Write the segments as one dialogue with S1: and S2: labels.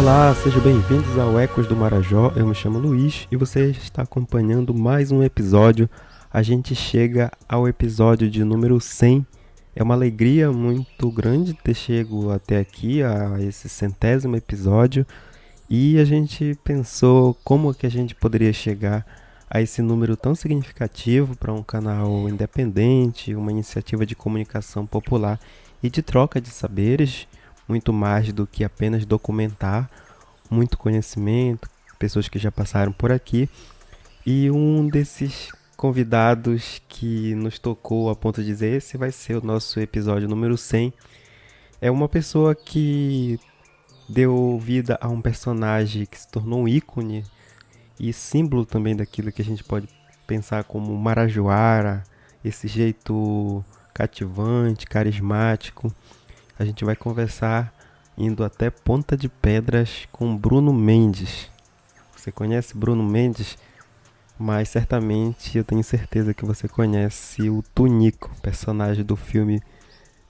S1: Olá, sejam bem-vindos ao Ecos do Marajó. Eu me chamo Luiz e você está acompanhando mais um episódio. A gente chega ao episódio de número 100. É uma alegria muito grande ter chego até aqui, a esse 100º episódio. E a gente pensou como que a gente poderia chegar a esse número tão significativo para um canal independente, uma iniciativa de comunicação popular e de troca de saberes, muito mais do que apenas documentar, muito conhecimento, pessoas que já passaram por aqui. E um desses convidados que nos tocou a ponto de dizer esse vai ser o nosso episódio número 100, é uma pessoa que deu vida a um personagem que se tornou um ícone e símbolo também daquilo que a gente pode pensar como Marajoara, esse jeito cativante, carismático. A gente vai conversar indo até Ponta de Pedras com Bruno Mendes. Você conhece Bruno Mendes? Mas certamente eu tenho certeza que você conhece o Tunico, personagem do filme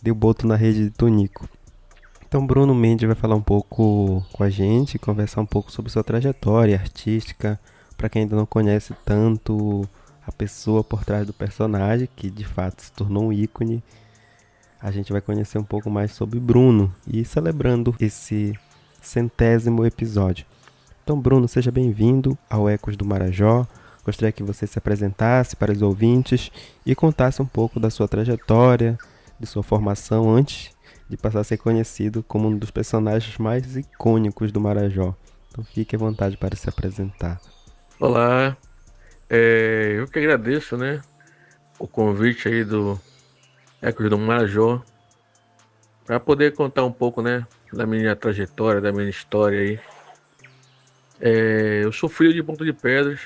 S1: Deu Boto na Rede de Tunico. Então Bruno Mendes vai falar um pouco com a gente, conversar um pouco sobre sua trajetória artística, para quem ainda não conhece tanto a pessoa por trás do personagem, que de fato se tornou um ícone. A gente vai conhecer um pouco mais sobre Bruno e celebrando esse 100º episódio. Então Bruno, seja bem-vindo ao Ecos do Marajó. Gostaria que você se apresentasse para os ouvintes e contasse um pouco da sua trajetória, de sua formação antes de passar a ser conhecido como um dos personagens mais icônicos do Marajó. Então fique à vontade para se apresentar.
S2: Olá, eu que agradeço, né, o convite aí do Ecos do Marajó para poder contar um pouco, né, da minha trajetória, da minha história aí. Eu sou filho de Ponta de Pedras,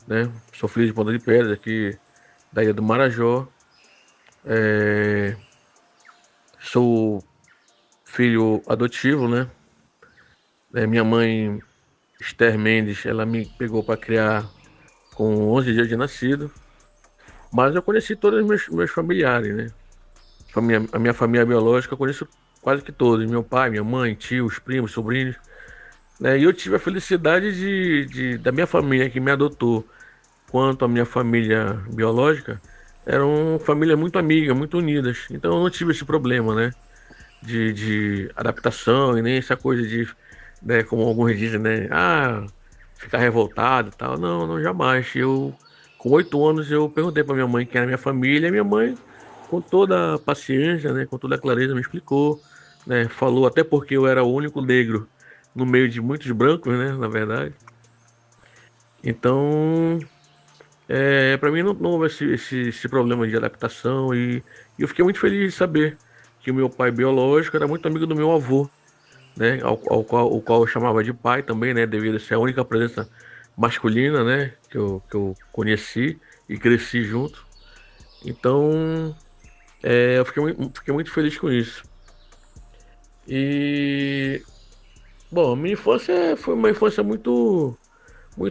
S2: né, sou filho de Ponta de Pedras aqui da ilha do Marajó. É, Sou filho adotivo, né. Minha mãe, Esther Mendes, ela me pegou para criar com 11 dias de nascido, mas eu conheci todos os meus familiares, né. A minha família biológica eu conheço quase que todos, meu pai, minha mãe, tios, primos, sobrinhos, né? E eu tive a felicidade da minha família que me adotou, quanto a minha família biológica, eram famílias muito amigas, muito unidas. Então eu não tive esse problema, né? De adaptação e nem essa coisa de, né, como alguns dizem, né? Ah, ficar revoltado e tal. Não, não, jamais. Com 8 anos, eu perguntei para minha mãe quem era minha família, e minha mãe, com toda a paciência, né, com toda a clareza, me explicou, né? Falou até porque eu era o único negro no meio de muitos brancos, né? Na verdade. Então, para mim não houve esse problema de adaptação e eu fiquei muito feliz de saber que o meu pai biológico era muito amigo do meu avô, né? O qual eu chamava de pai também, né? Devido a ser a única presença masculina, né? Que eu conheci e cresci junto. Então, eu fiquei muito feliz com isso. E, bom, minha infância foi uma infância muito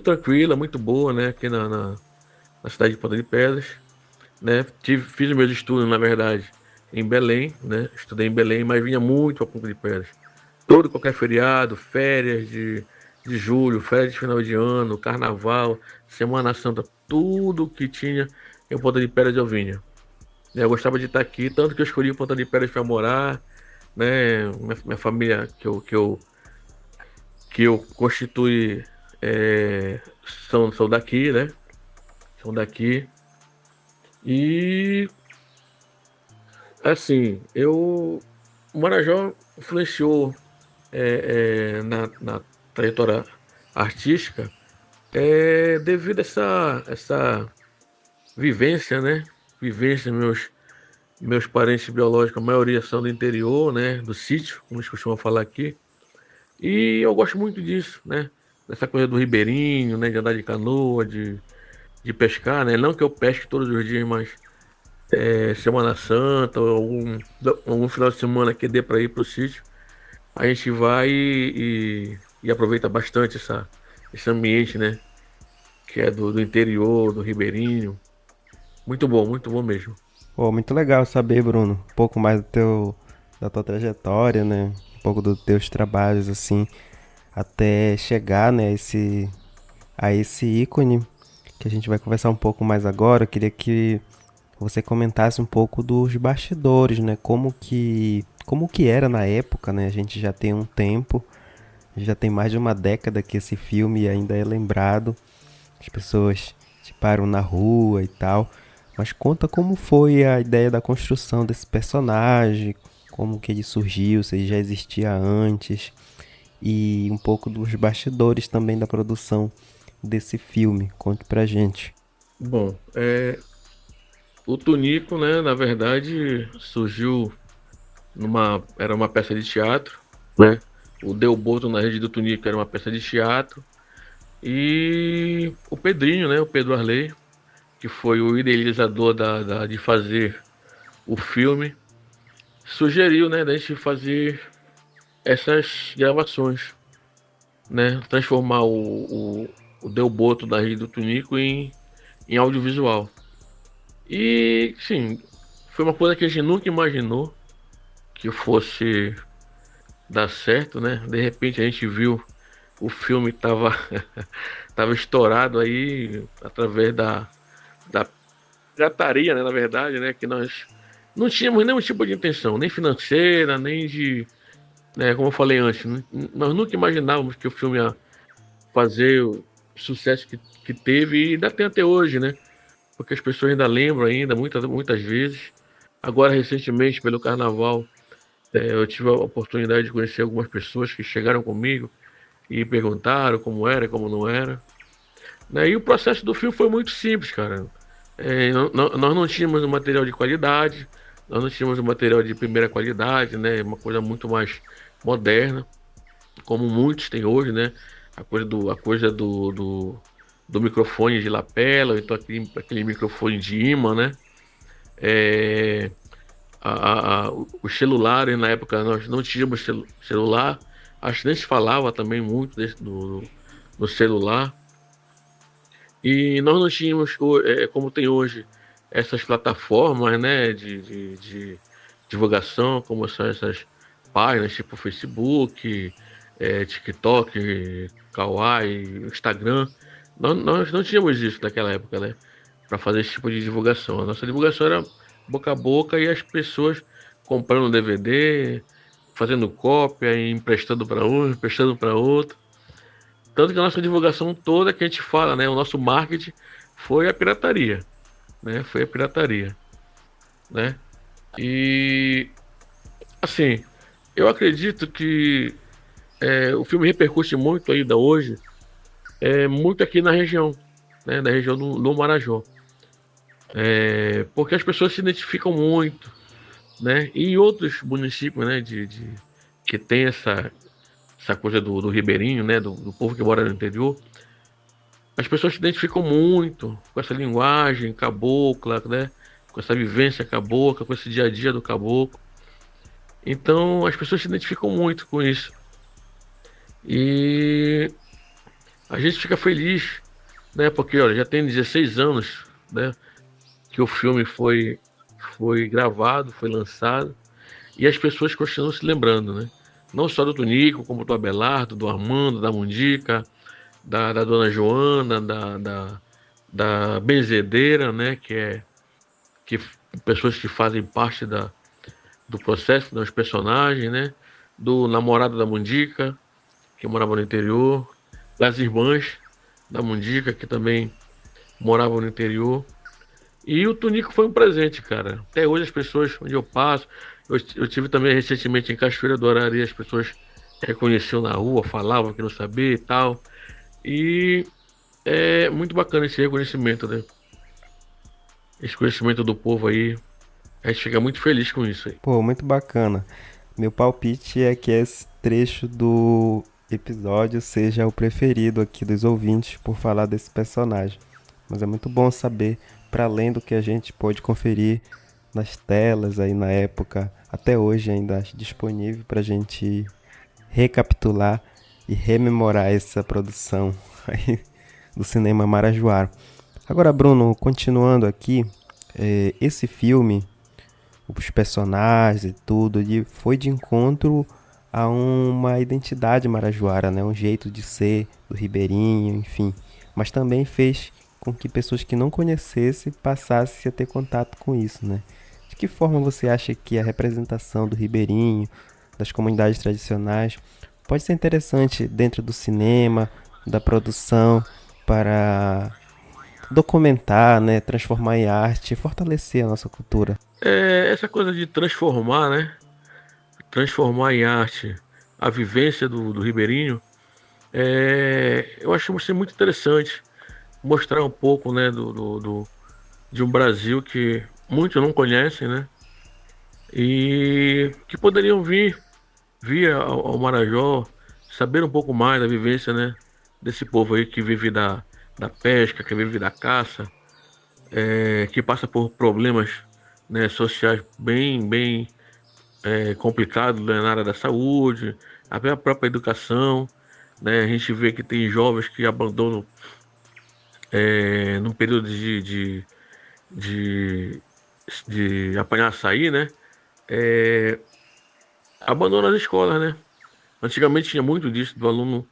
S2: tranquila, muito boa, né? Aqui na cidade de Ponta de Pedras, né? Fiz os meus estudos, na verdade, em Belém, né? Estudei em Belém, mas vinha muito para Ponta de Pedras. Todo qualquer feriado, férias de julho, férias de final de ano, carnaval, Semana Santa, tudo que tinha em Ponta de Pedras eu vinha. Eu gostava de estar aqui, tanto que eu escolhi Ponta de Pedras para morar, né? Minha família que eu constitui, é, são daqui, né? São daqui. E assim, o Marajó influenciou, na trajetória artística, devido a essa vivência, né? Vivência, meus parentes biológicos, a maioria são do interior, né? Do sítio, como eles costumam falar aqui. E eu gosto muito disso, né? Dessa coisa do ribeirinho, né? De andar de canoa, de pescar, né? Não que eu pesque todos os dias, mas Semana Santa, ou algum final de semana que dê para ir pro sítio, a gente vai e aproveita bastante esse ambiente, né? Que é do interior, do ribeirinho. Muito bom mesmo.
S1: Pô, muito legal saber, Bruno, um pouco mais da tua trajetória, né? Um pouco dos teus trabalhos, assim. até chegar, né, a esse ícone que a gente vai conversar um pouco mais agora. Eu queria que você comentasse um pouco dos bastidores, né? Como que era na época, né? A gente já tem um tempo, já tem mais de uma década que esse filme ainda é lembrado. As pessoas te param na rua e tal. Mas conta como foi a ideia da construção desse personagem, como que ele surgiu, se ele já existia antes, e um pouco dos bastidores também da produção desse filme. Conte pra gente.
S2: Bom, o Tunico, né, na verdade, surgiu era uma peça de teatro, né? O Deu Boto na Rede do Tunico era uma peça de teatro. E o Pedrinho, né, o Pedro Arley, que foi o idealizador de fazer o filme, sugeriu, né, da gente fazer essas gravações, né, transformar o Del Boto da Rede do Tunico em audiovisual. E, sim, foi uma coisa que a gente nunca imaginou que fosse dar certo, né? De repente a gente viu o filme tava estourado aí através da pirataria, né, na verdade, né, que nós não tínhamos nenhum tipo de intenção, nem financeira, nem de, né, como eu falei antes, nós nunca imaginávamos que o filme ia fazer o sucesso que teve e ainda tem até hoje, né? Porque as pessoas ainda lembram ainda muitas vezes. Agora recentemente pelo carnaval, eu tive a oportunidade de conhecer algumas pessoas que chegaram comigo e perguntaram como era, como não era, né? E o processo do filme foi muito simples, cara. Nós não tínhamos um material de qualidade, nós não tínhamos um material de primeira qualidade, né? Uma coisa muito mais moderna, como muitos têm hoje, né? A coisa do microfone de lapela, então aquele microfone de imã, né? É, os celulares, na época, nós não tínhamos celular, acho que nem se falava também muito no celular. E nós não tínhamos, como tem hoje, essas plataformas, né, de divulgação, como são essas páginas tipo Facebook, TikTok, Kawaii, Instagram. Nós não tínhamos isso naquela época, né, para fazer esse tipo de divulgação. A nossa divulgação era boca a boca e as pessoas comprando DVD, fazendo cópia, e emprestando para um, emprestando para outro. Tanto que a nossa divulgação toda que a gente fala, né? O nosso marketing foi a pirataria, né? Foi a pirataria, né? E assim, eu acredito que o filme repercute muito ainda hoje, muito aqui na região, né? Na região do Marajó, porque as pessoas se identificam muito, né? E em outros municípios, né? Que tem essa coisa do ribeirinho, né? Do povo que mora no interior. As pessoas se identificam muito com essa linguagem cabocla, né? Com essa vivência cabocla, com esse dia a dia do caboclo. Então, as pessoas se identificam muito com isso. E a gente fica feliz, né? Porque, olha, já tem 16 anos, né? Que o filme foi gravado, foi lançado. E as pessoas continuam se lembrando, né? Não só do Tunico, como do Abelardo, do Armando, da Mundica, da Dona Joana, da benzedeira, né? Que pessoas que fazem parte do processo, dos personagens, né? Do namorado da Mundica, que morava no interior, das irmãs da Mundica, que também moravam no interior. E o Tunico foi um presente, cara. Até hoje as pessoas, onde eu passo, eu tive também recentemente em Cachoeira do Arari, as pessoas reconheciam na rua, falavam que não sabia e tal. E é muito bacana esse reconhecimento, né? Esse conhecimento do povo aí. A gente fica muito feliz com isso aí.
S1: Pô, muito bacana. Meu palpite é que esse trecho do episódio seja o preferido aqui dos ouvintes por falar desse personagem. Mas é muito bom saber, para além do que a gente pôde conferir nas telas aí na época, até hoje ainda acho disponível para a gente recapitular e rememorar essa produção aí do cinema marajoara. Agora, Bruno, continuando aqui, esse filme, os personagens e tudo, ele foi de encontro a uma identidade marajoara, né? Um jeito de ser do ribeirinho, enfim. Mas também fez com que pessoas que não conhecessem passassem a ter contato com isso, né? De que forma você acha que a representação do ribeirinho, das comunidades tradicionais, pode ser interessante dentro do cinema, da produção, para documentar, né, transformar em arte e fortalecer a nossa cultura?
S2: Essa coisa de transformar, né? Transformar em arte a vivência do ribeirinho, eu acho ser muito interessante mostrar um pouco, né, de um Brasil que muitos não conhecem, né? E que poderiam vir ao Marajó, saber um pouco mais da vivência, né, desse povo aí que vive da pesca, que vive da caça, que passa por problemas, né, sociais bem complicados, né, na área da saúde, até a própria educação, né? A gente vê que tem jovens que abandonam num período de, de apanhar açaí, né? É, abandonam as escolas, né? Antigamente tinha muito disso, do aluno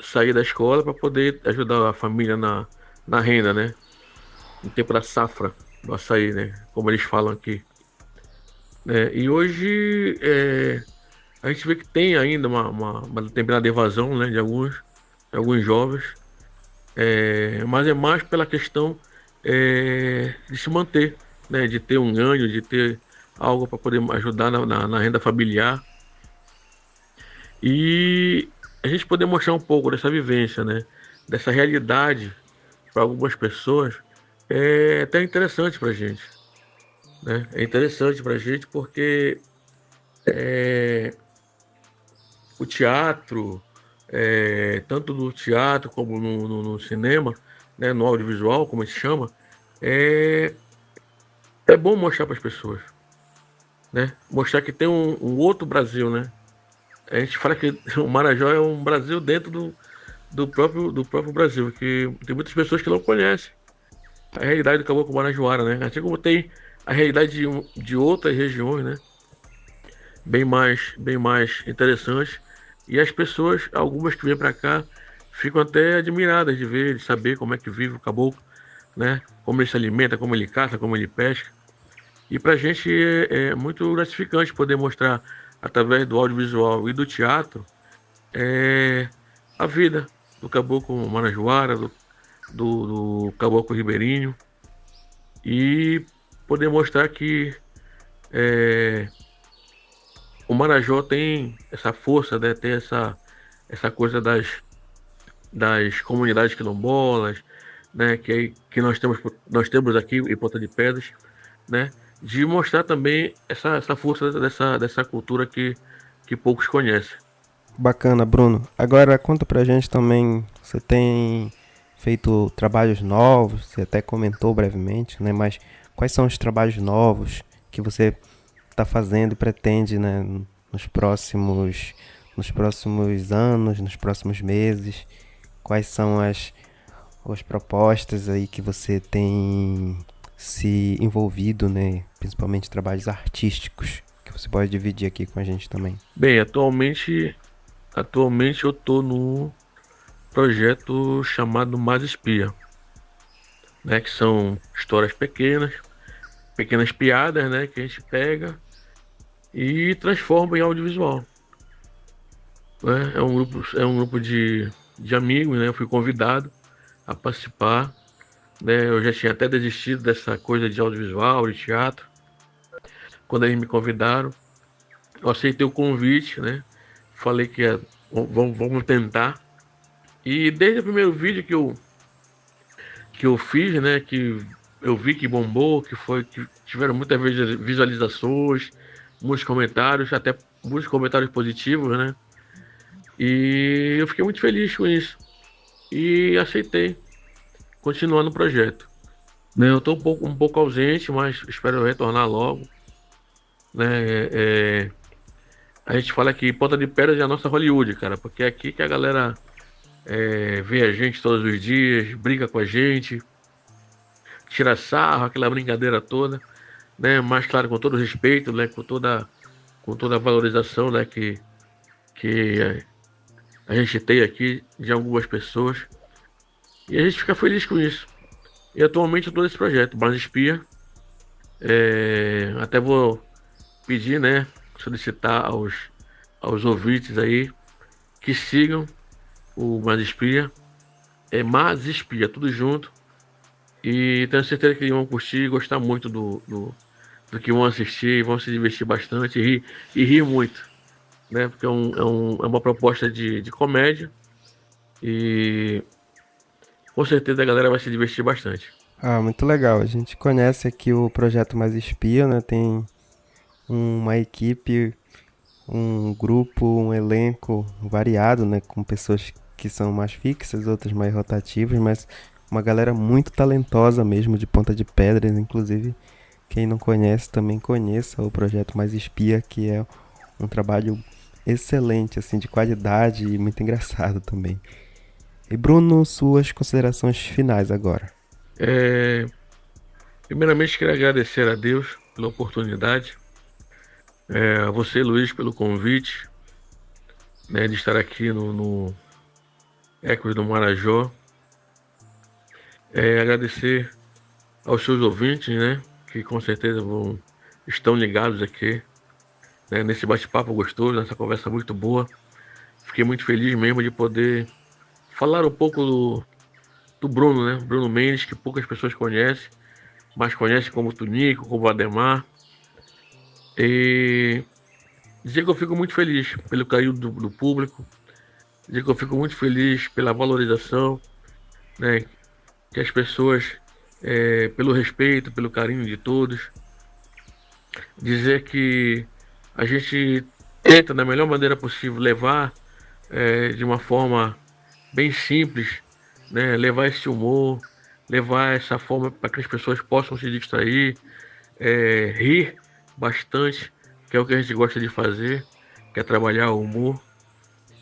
S2: sair da escola para poder ajudar a família na renda, né? No tempo da safra do açaí, né? Como eles falam aqui. E hoje a gente vê que tem ainda uma determinada evasão, né, de alguns jovens, mas é mais pela questão de se manter, né, de ter um ganho, de ter algo para poder ajudar na renda familiar e a gente poder mostrar um pouco dessa vivência, né, dessa realidade para algumas pessoas é até interessante para a gente, né? É interessante para a gente porque o teatro, tanto no teatro como no cinema, né, no audiovisual, como se chama, é, é bom mostrar para as pessoas, né? Mostrar que tem um outro Brasil, né? A gente fala que o Marajó é um Brasil dentro do próprio Brasil, que tem muitas pessoas que não conhecem a realidade do Caboclo Marajoara, né? Assim como tem a realidade de outras regiões, né? Bem mais interessantes. E as pessoas, algumas que vêm para cá, ficam até admiradas de ver, de saber como é que vive o caboclo, né? Como ele se alimenta, como ele caça, como ele pesca. E para a gente é muito gratificante poder mostrar, através do audiovisual e do teatro, é, a vida do caboclo marajoara, do caboclo ribeirinho, e poder mostrar que é, o Marajó tem essa força, né? Tem essa coisa das comunidades quilombolas, né? Que nós temos aqui em Ponta de Pedras, né? De mostrar também essa força dessa cultura que poucos conhecem.
S1: Bacana, Bruno. Agora conta pra gente também, você tem feito trabalhos novos, você até comentou brevemente, né? Mas quais são os trabalhos novos que você está fazendo e pretende, né, nos próximos anos, nos próximos meses? Quais são as propostas aí que você tem se envolvido, né? Principalmente trabalhos artísticos, que você pode dividir aqui com a gente também.
S2: Bem, atualmente eu estou no projeto chamado Mais Espia, né? Que são histórias pequenas piadas, né? Que a gente pega e transforma em audiovisual, né? É um grupo de amigos, né? Eu fui convidado a participar, né? Eu já tinha até desistido dessa coisa de audiovisual, de teatro. Quando eles me convidaram, eu aceitei o convite, né? Falei que vamos tentar. E desde o primeiro vídeo que eu fiz, né? Que eu vi que bombou, que tiveram muitas visualizações, muitos comentários, até muitos comentários positivos, né? E eu fiquei muito feliz com isso. E aceitei continuar no projeto. Né, eu estou um pouco ausente, mas espero retornar logo. Né? A gente fala que Ponta de Pedras é a nossa Hollywood, cara, porque é aqui que a galera vê a gente todos os dias, brinca com a gente, tira sarro, aquela brincadeira toda, né? Mas claro, com todo respeito, né? Com toda com toda a valorização, né, que a gente tem aqui de algumas pessoas. E a gente fica feliz com isso. E atualmente eu estou nesse projeto, Mais Espia. Até vou pedir, né, solicitar aos ouvintes aí que sigam o Mais Espia. É Mais Espia, tudo junto. E tenho certeza que eles vão curtir e gostar muito do que vão assistir, vão se divertir bastante e rir muito, né? Porque é uma proposta de comédia e com certeza a galera vai se divertir bastante.
S1: Ah, muito legal. A gente conhece aqui o Projeto Mais Espia, né? Tem uma equipe, um grupo, um elenco variado, né? Com pessoas que são mais fixas, outras mais rotativas, mas uma galera muito talentosa mesmo, de Ponta de Pedras. Inclusive, quem não conhece também conheça o Projeto Mais Espia, que é um trabalho excelente, assim, de qualidade e muito engraçado também. E Bruno, suas considerações finais agora.
S2: É, Primeiramente, quero agradecer a Deus pela oportunidade, a você, Luiz, pelo convite, né, de estar aqui no Ecos do Marajó. Agradecer aos seus ouvintes, né, que com certeza estão ligados aqui, né, nesse bate-papo gostoso, nessa conversa muito boa. Fiquei muito feliz mesmo de poder falar um pouco do Bruno, né, Bruno Mendes, que poucas pessoas conhecem, mas conhecem como Tunico, como Ademar. E dizer que eu fico muito feliz pelo carinho do público, dizer que eu fico muito feliz pela valorização, né, que as pessoas, pelo respeito, pelo carinho de todos. Dizer que a gente tenta, da melhor maneira possível, levar de uma forma bem simples, né, levar esse humor, levar essa forma para que as pessoas possam se distrair, rir bastante, que é o que a gente gosta de fazer, que é trabalhar o humor.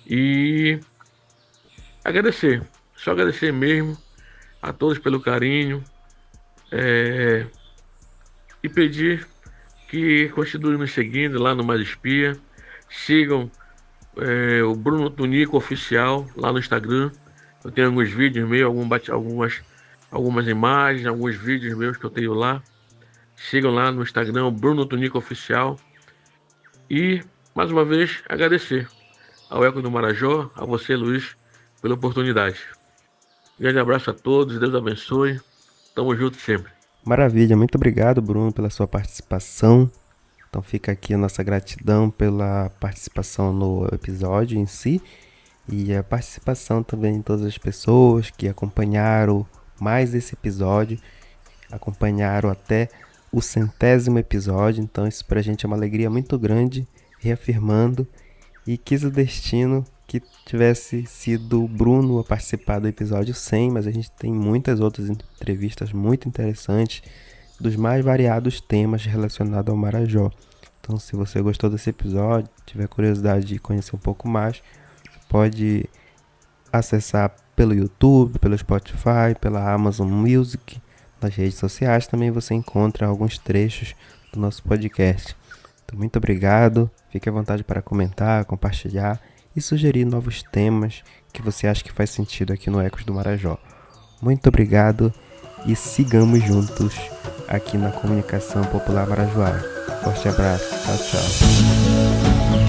S2: E só agradecer mesmo a todos pelo carinho, e pedir que continuem nos seguindo lá no Mais Espia. Sigam o Bruno Tunico Oficial lá no Instagram. Eu tenho alguns vídeos meus, algumas imagens, alguns vídeos meus que eu tenho lá. Sigam lá no Instagram, Bruno Tunico Oficial. E, mais uma vez, agradecer ao Eco do Marajó, a você, Luiz, pela oportunidade. Grande abraço a todos, Deus abençoe. Tamo junto sempre.
S1: Maravilha, muito obrigado, Bruno, pela sua participação. Então fica aqui a nossa gratidão pela participação no episódio em si e a participação também de todas as pessoas que acompanharam mais esse episódio, acompanharam até o 100º episódio. Então isso pra gente é uma alegria muito grande, reafirmando, e quis o destino que tivesse sido o Bruno a participar do episódio 100, mas a gente tem muitas outras entrevistas muito interessantes dos mais variados temas relacionados ao Marajó. Então, se você gostou desse episódio, tiver curiosidade de conhecer um pouco mais, pode acessar pelo YouTube, pelo Spotify, pela Amazon Music. Nas redes sociais também você encontra alguns trechos do nosso podcast. Então, muito obrigado. Fique à vontade para comentar, compartilhar e sugerir novos temas que você acha que faz sentido aqui no Ecos do Marajó. Muito obrigado e sigamos juntos aqui na Comunicação Popular Marajoara. Forte abraço, tchau, tchau.